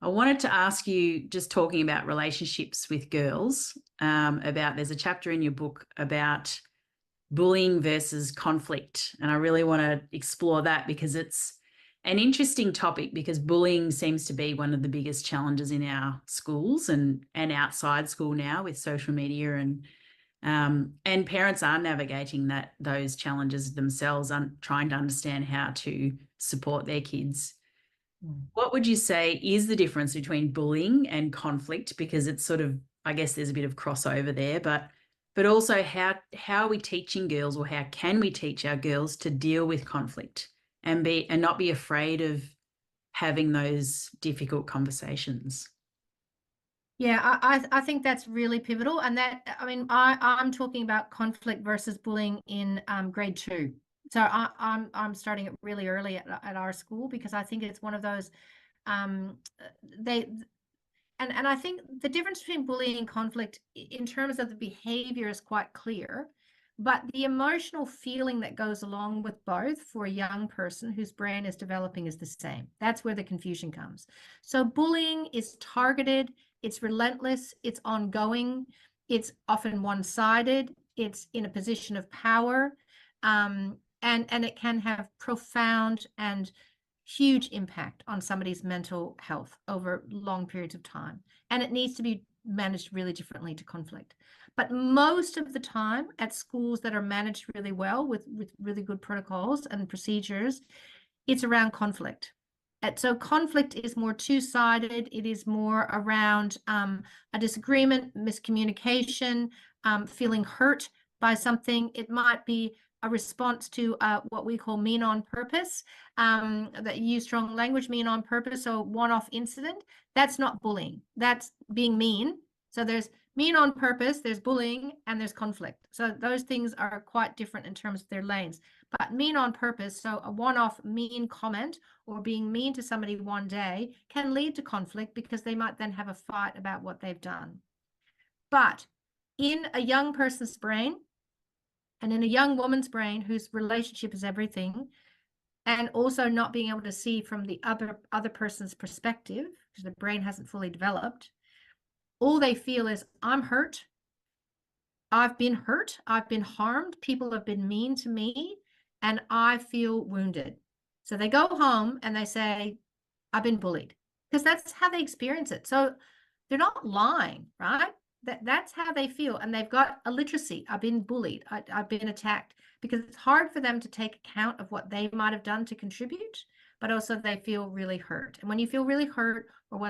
I wanted to ask you, just talking about relationships with girls, about there's a chapter in your book about bullying versus conflict. And I really want to explore that because it's an interesting topic because bullying seems to be one of the biggest challenges in our schools and outside school now with social media and parents are navigating those challenges themselves and trying to understand how to support their kids. What would you say is the difference between bullying and conflict? Because it's sort of, I guess there's a bit of crossover there, but also how are we teaching girls, or how can we teach our girls to deal with conflict and not be afraid of having those difficult conversations? Yeah, I think that's really pivotal. And that, I mean, I'm talking about conflict versus bullying in grade 2. So I'm starting it really early at our school because I think it's one of those they and I think the difference between bullying and conflict in terms of the behavior is quite clear, but the emotional feeling that goes along with both for a young person whose brain is developing is the same. That's where the confusion comes. So bullying is targeted, it's relentless, it's ongoing, it's often one-sided, it's in a position of power, and it can have profound and huge impact on somebody's mental health over long periods of time. And it needs to be managed really differently to conflict. But most of the time at schools that are managed really well with really good protocols and procedures, it's around conflict. And so conflict is more two-sided. It is more around a disagreement, miscommunication, feeling hurt by something. It might be a response to what we call mean on purpose, that use strong language, mean on purpose, so one-off incident. That's not bullying. That's being mean. So there's mean on purpose, there's bullying, and there's conflict. So those things are quite different in terms of their lanes. But mean on purpose, so a one-off mean comment or being mean to somebody one day can lead to conflict because they might then have a fight about what they've done. But in a young person's brain and in a young woman's brain whose relationship is everything, and also not being able to see from the other person's perspective because the brain hasn't fully developed, all they feel is, I'm hurt, I've been harmed, people have been mean to me, and I feel wounded. So they go home and they say, I've been bullied, because that's how they experience it. So they're not lying, right? That's how they feel. And they've got illiteracy. I've been bullied. I've been attacked, because it's hard for them to take account of what they might have done to contribute, but also they feel really hurt. And when you feel really hurt, or when